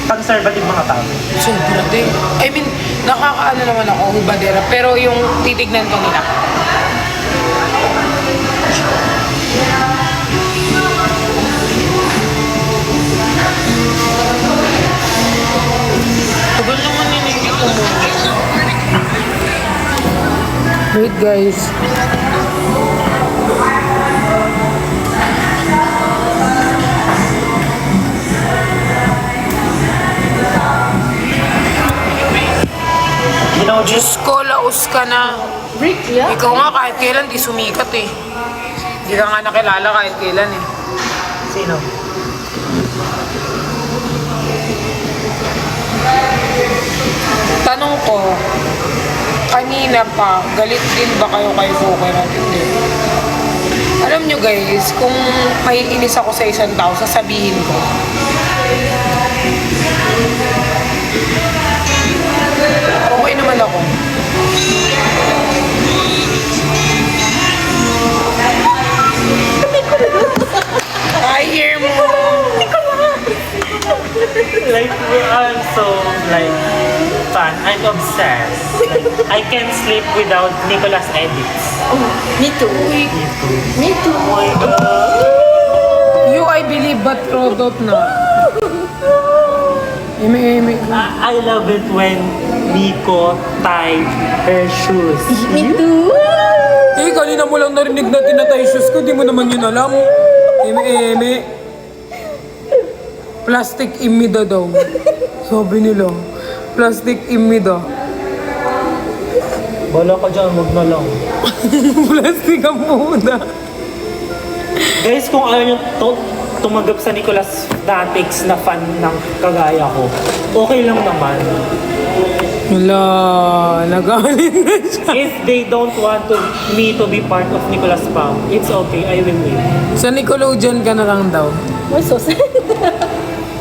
conservative mga tao. Sobra din. I mean, nakakaano naman ako, hubadera. Pero yung titignan ko nila. Tagal naman ninigit ko mo. Wait guys. You know, Diyos ko, laos ka na. Rick, yeah? Ikaw nga kahit kailan di sumikat eh. Hindi ka nga nakilala kahit kailan eh. sino? Tanong ko, kanina pa, galit din ba kayo kay Fokey at hindi? Alam nyo guys, kung maiinis ako sa isang tao, sasabihin ko. Okay naman ako. I hear mo. Like, I'm so, like, fan. I'm obsessed. Like, I can't sleep without Nicolas edits. Oh, me too. Me too. Oh my God. You, I believe, but Rodot na. Eme. I love it when Nico tied her shoes. Me too. Eh, kanina mo lang narinig na tinatay shoes ko, di mo naman yun alam. Eme. Plastic imida daw. Sabi nila, plastic imida. Bala ka dyan, wag na lang. Plastic ang muda. Guys, kung ayaw nyo tumanggap sa Nicolas Datix na fan ng kagaya ko, okay lang naman. Wala, nagalit na siya. If they don't want me to be part of Nicolas Pam, it's okay, I will leave. Sa Nickelodeon ka na lang daw. We're so sad.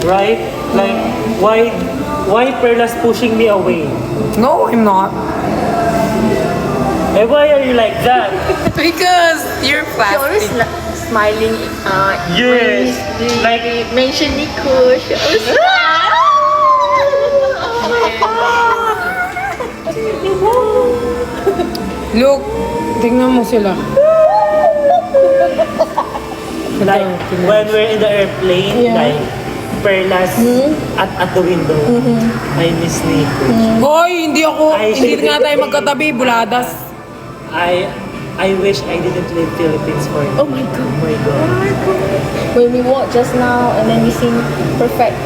Right? Like, why Perlas pushing me away? No, I'm not. Eh, why are you like that? Because you're She always smiling. Yes. Like mention Nico. She always Look, tingnan mo sila. Like, when we're in the airplane, Yeah. like, Perlas at the window. I miss Nico. Hoy, hindi hindi nga tayo magkatabi, buladas. I wish I didn't leave Philippines for you. Oh my God. Oh my God. When we walk just now and then we sing perfect.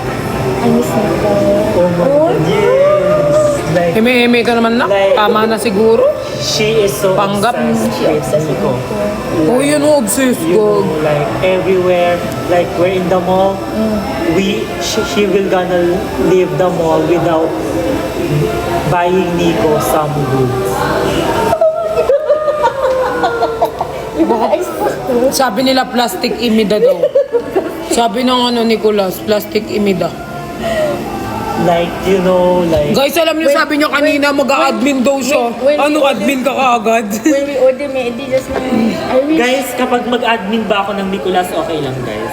I miss Nico. Oh my God. Yes. Like, Eme ka naman na. Like- Tama na siguro. she is so Panggap. obsessed She obsessed with Nico. Nico. Oh, yun ang obsessed You ko. know, like everywhere, like we're in the mall, she will gonna leave the mall without buying Nico some goods. Sabi nila plastic imida daw. Sabi ng Nicolas, plastic imida. Like, you know, like, Guys, alam niyo, sabi niya kanina mag-a-admin daw siya. when- Ano admin ka kaagad? When we order Medi just now, I wish. guys, kapag mag-admin ba ako ng Nicolas, okay lang, guys.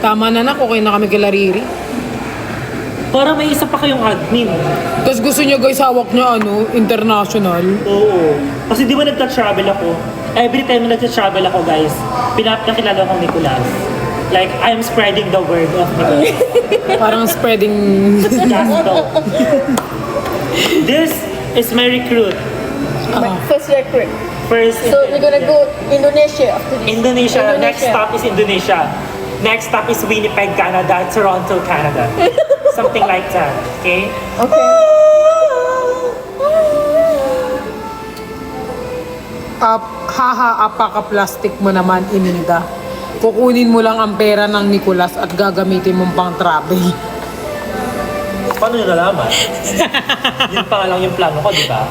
Tama na okay na kami kila Riri. Para may isa pa kayong admin. Tapos gusto niya guys, hawak niya international. Oo. Kasi di ba nagta-travel ako? Every time na nagta-travel ako, guys, pinapakilala ko Nicolas. Like, I'm spreading the word of Nicolas. Parang spreading... Just know. This is my recruit. My first recruit. First So we're gonna go Indonesia after this. Indonesia. Next stop is Indonesia. Next stop is Winnipeg, Canada, Toronto, Canada. Something like that. Okay? Okay. Apaka-plastic mo naman, Iminda. Kukunin mo lang ang pera ng Nicolas at gagamitin mong pang travel. Paano nyo nalaman? Yun pa nga lang yung plano ko, di ba?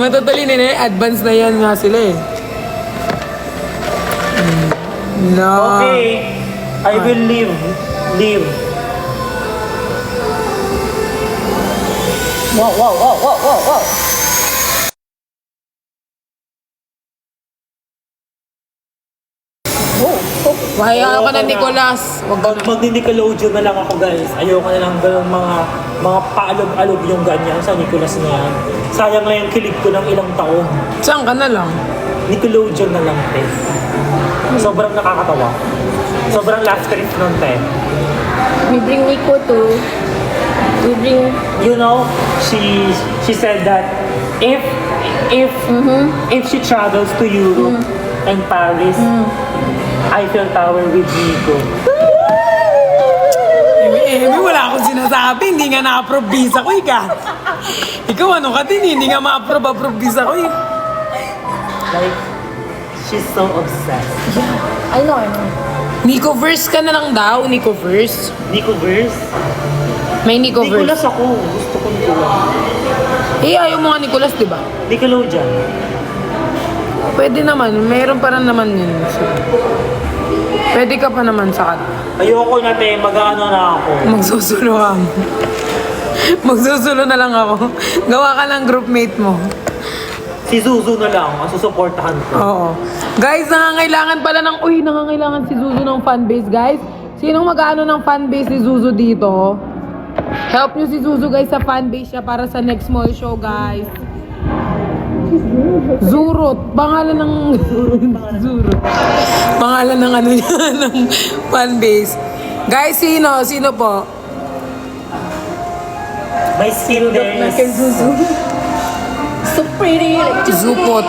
Matutuli nila advance na yan nga sila eh. No. Okay. I will leave. Leave. Wow. Oh, Waya ako na Nicolas. Wag ka na. Magni-Nickelodeon na lang ako guys. Ayoko na lang ganun mga paalog-alog yung ganyan sa Nicolas na yan. Sayang na yung kilig ko ng ilang taon. Saan ka na lang? Nickelodeon na lang, te. Sobrang nakakatawa. Sobrang last trip nun, te. We bring Nico to... We bring... You know, she said that if she travels to Europe and Paris, Eiffel Tower with Nico. Emi, wala akong sinasabi. Hindi nga na-approve visa ko, ika. Ikaw, ano ka din? Hindi nga ma-approve visa ko, eh. Like, she's so obsessed. I know. Nicoverse ka na lang daw, Nicoverse. Nicoverse? May Nicoverse. Nicolas ako. Gusto ko Nicolas. Eh, ayaw mo nga Nicolas, di ba? Nickelodeon. Pwede naman. Meron pa rin naman yun. Pwede ka pa naman sa kanila. Ayoko na, te. Mag-ano na ako. Magsusulo ka. Magsusulo na lang ako. Gawa ka ng groupmate mo. Si Zuzu na lang. Ang susuportahan ko. Oo. Guys, nangangailangan pala ng... Uy, nangangailangan si Zuzu ng fanbase, guys. Sinong mag-ano ng fanbase ni Zuzu dito? Help nyo si Zuzu, guys, sa fanbase siya para sa next mall show, guys. Zurot. Pangalan ng... Zurot. Pangalan ng ano niya, ng fanbase. Guys, sino? Sino po? My skin there is... So pretty. Like, just Zupot.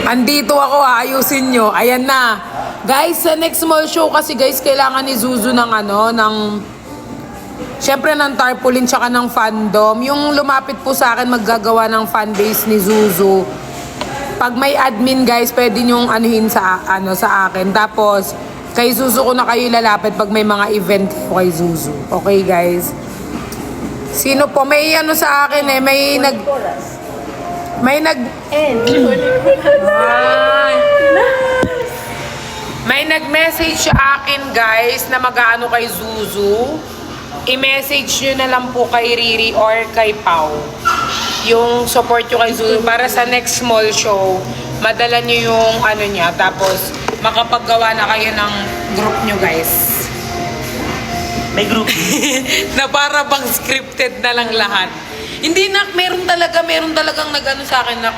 Andito ako, ayusin nyo. Ayan na. Guys, sa next mall show kasi guys, kailangan ni Zuzu ng ano, ng... Siyempre ng tarpaulin tsaka ng fandom. Yung lumapit po sa akin, maggagawa ng fanbase ni Zuzu. Pag may admin guys, pwede nyong anuhin sa, sa akin. Tapos, kay Zuzu ko na kayo lalapit pag may mga event po kay Zuzu. Okay guys? Sino po? May ano sa akin eh, may nag... May nag-message sa akin guys na mag-aano kay Zuzu. I-message nyo na lang po kay Riri or kay Pau. Yung support nyo kay Zuzu para sa next small show. Madala nyo yung ano niya. Tapos makapaggawa na kayo ng group nyo guys. May group. Na para bang scripted na lang lahat. Hindi na, meron talagang nag-ano sa akin na,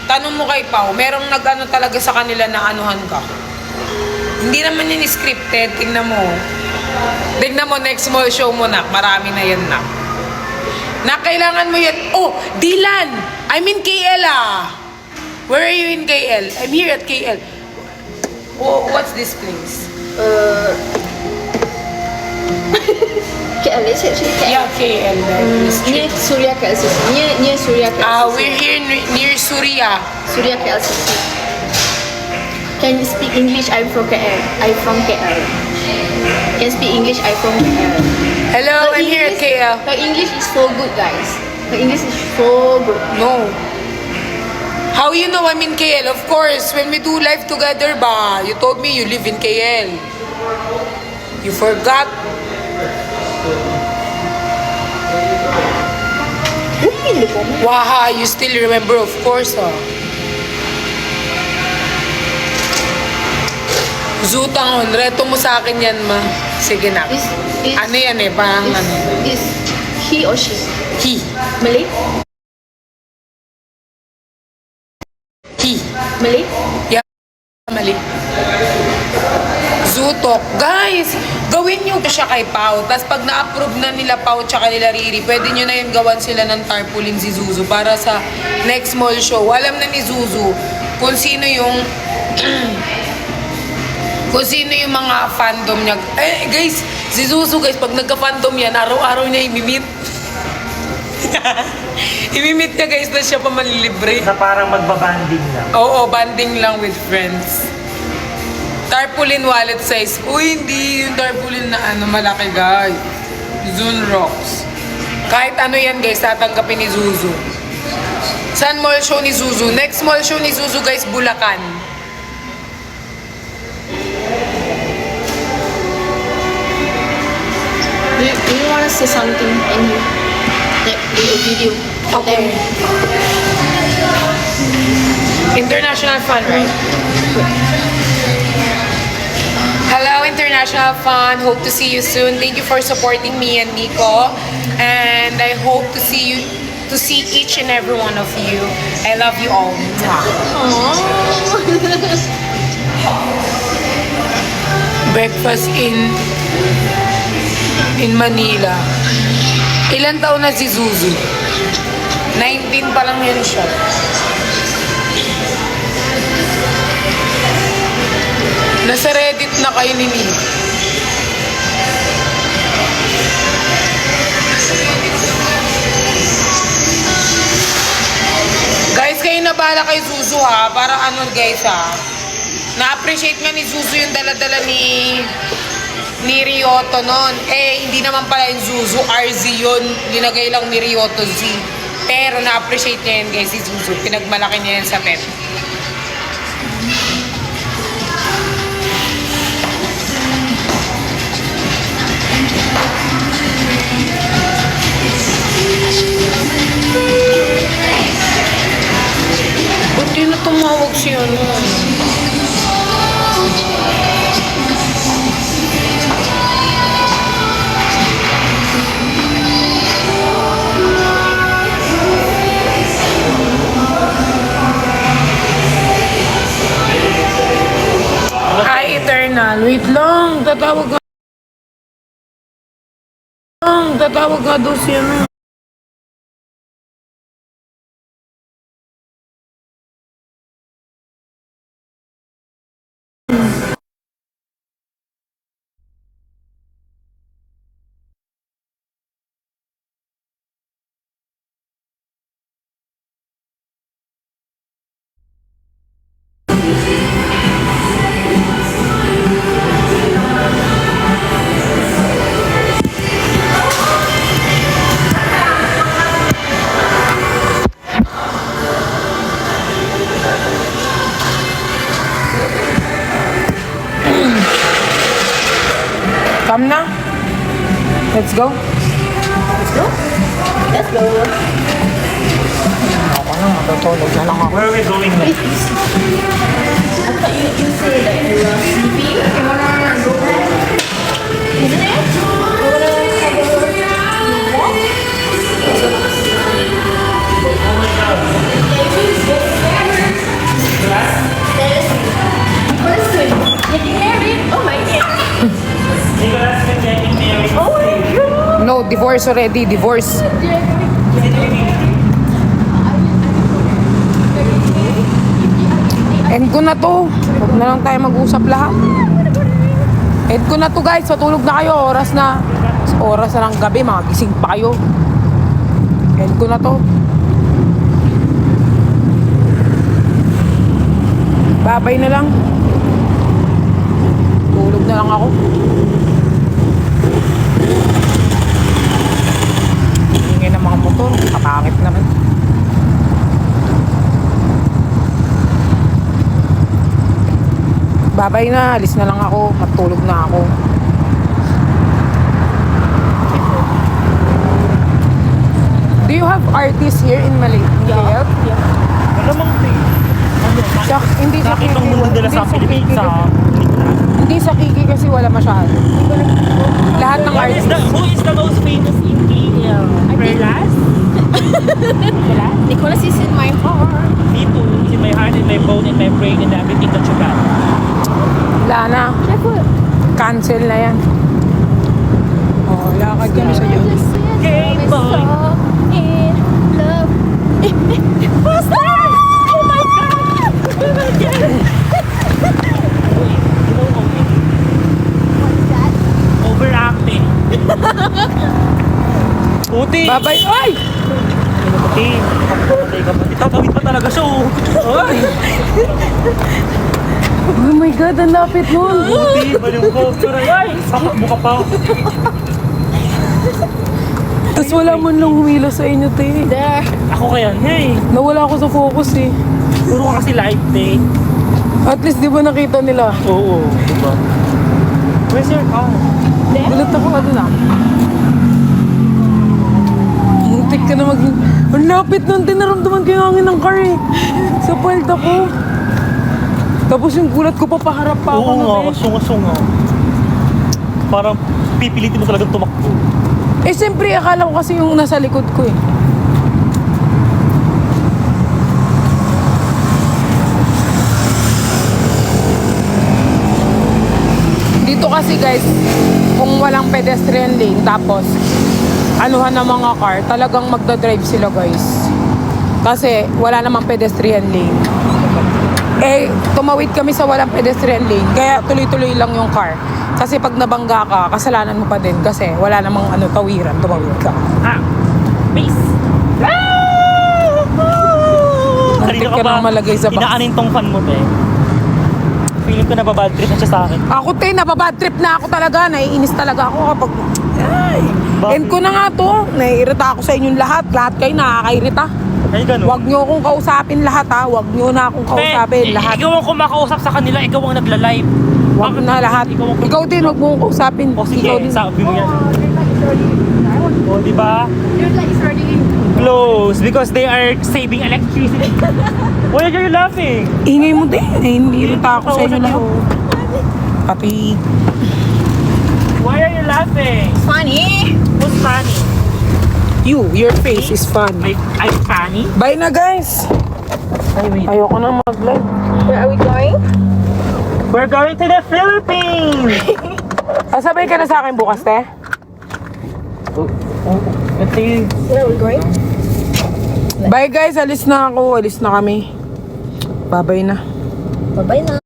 tanong mo kay Pau, merong nag-ano talaga sa kanila na anuhan ka. Hindi naman yun scripted, tingnan mo. Tingnan mo, next small show mo na, marami na yan na. Na kailangan mo yan, oh, Dylan! I'm in KL ah! Where are you in KL? I'm here at KL. Oh, what's this place? KL, is it actually KL? Yeah, KL. Near Surya KLCC. Near Surya KLCC. We're here near Surya. Surya KLCC. Can you speak English? I'm from KL. I'm from KL. Can speak English? I'm from KL. Hello, I'm here at KL. Her English is so good, guys. Her English is so good. No. How you know I'm in KL? Of course, when we do live together ba? You told me you live in KL. You forgot. Waha, you still remember, of course, oh. Zutang, reto mo sa akin yan, ma. Sige na. Ano yan eh, parang ano. Is he or she? He. Malay? He. Malay? Yeah, mali. Zutok. Guys, gawin nyo siya kay Pau. Tapos pag na-approve na nila Pau tsaka nila Riri, pwede nyo na yun gawan sila ng tarpaulin si Zuzu para sa next mall show. Alam na ni Zuzu kung sino yung kung sino yung mga fandom niya. Eh, guys, si Zuzu, guys, pag nagka-fandom yan, araw-araw niya imimit. Imimit niya, guys, na siya pa malilibre. Na parang magbabanding lang. Oo, banding lang with friends. Tarpaulin wallet size. Uy, hindi yung tarpaulin na ano, malaki, guys. Zune Rocks. Kahit ano yan, guys, tatanggapin ni Zuzu. Saan mall show ni Zuzu? Next mall show ni Zuzu, guys, Bulacan. Do you want to say something in here? Like, do a video. Okay. International fan, right? International Fun. Hope to see you soon. Thank you for supporting me and Nico. And I hope to see each and every one of you. I love you all. Breakfast in Manila. Ilan taon na si Zuzu? 19 pa lang yun siya. Nasa Reddit na kayo ni Nico. Guys, kayo na bahala kay Zuzu ha. Para ano guys ha. Na-appreciate nga ni Zuzu yung dala-dala ni Ryoto nun. Eh, hindi naman pala yung Zuzu. RZ yun. Linagay lang ni Ryoto Z. Pero na-appreciate niya yun guys si Zuzu. Pinagmalaki niya yan sa pet. Ba't di na tumawag siya nun? Hi, Eternal. Wait lang. Tatawag nga daw siya na. Come na. Let's go. Let's go. Ako na, matutulog na lang ako. Where are we going next? I thought you said that you were sleeping. You wanna go back? Isn't it? You wanna have a walk? Listen, getting married? Oh my god. Nicholas can getting married. Oh my god. No, divorce already. Divorce. End ko na to. Huwag na lang tayo mag-usap lahat. End ko na to guys. Matulog na kayo. Oras na. Oras na ng gabi. Mga gising pa kayo. End ko na to. Babay na lang. Tulog na lang ako. Hingin ng mga motor. Kapangit naman. Babay na. Alis na lang ako. Matulog na ako. Do you have artists here in Malaysia? Malamang Hindi sa nakita Kiki. mo nila sa Pilipinas sa Hindi sa Kiki kasi wala masyado. Lahat ng artists. Who is the most famous in KL? Perlas? Nicholas is in my heart. Me too. It's in my heart, in my bone, in my brain, and everything that you got. Wala na. Cancel na yan. Oh, lakad kami sa iyo. Game boy. In love. What's that? Oh my god! Oh my god! Overacting. Puti. Babay. Ay! Puti. Patay ka pa. Tatawid pa talaga siya. Ay. Oh my God, ang lapit nun. Puti. Baliw ko. Ay. Sakbo ka pa. Tapos wala man lang humila sa inyo, te. There. Ako kaya. Hey. Nawala ako sa focus, eh. Puro ka kasi live day. At least, di ba nakita nila? Oo. Diba? Where's your car? Gulat ako ka dun, ah. Muntik ka na maging... Ang lapit nun, tinaramdaman ko yung hangin ng car, eh. Sa puwelta ko. Tapos yung gulat ko, papaharap pa ako Oo na, nga. eh. Sunga-sunga. Parang pipilitin mo talagang tumakbo. Eh, siyempre, akala ko kasi yung nasa likod ko eh. Dito kasi guys, kung walang pedestrian lane, tapos anuhan ng mga car, talagang magdadrive sila guys. Kasi wala namang pedestrian lane. Eh, tumawid kami sa walang pedestrian lane, kaya tuloy-tuloy lang yung car. Kasi pag nabangga ka, kasalanan mo pa din kasi wala namang tawiran, tumawid ka. Ah! Peace! Muntik ka nang malagay sa box. Inaanin tong fan mo, te. Feeling ko nababad trip na siya sa akin. Ako nababad trip na ako talaga, naiinis talaga ako kapag... Ay, Bakit? end ko na nga to. Naiirita ako sa inyong lahat. Lahat kayo nakakairita. Ay, ganun. Huwag nyo akong kausapin lahat ha. Huwag nyo na akong kausapin lahat. Ikaw ang kumakausap sa kanila, ikaw ang nagla-live. Huwag na lahat. Ikaw din, huwag mo akong kausapin. O sige, Ikaw din. sabi mo yan. Oh, O, there's like already. di ba? There's like it's already. Close, because they are saving electricity. Why are you laughing? Ingay mo din. Naiirita ako sa inyo lahat. Pati... Why are you laughing? Funny. Who's funny? Your face is fun. I'm funny? Bye na guys. Ay, wait. Ayoko na mag-live. Where are we going? We're going to the Philippines! Sasabay ka na sa akin bukas, te? Ito yung... Where are we going? Bye guys, alis na ako. Alis na kami. Babay na. Bye-bye na.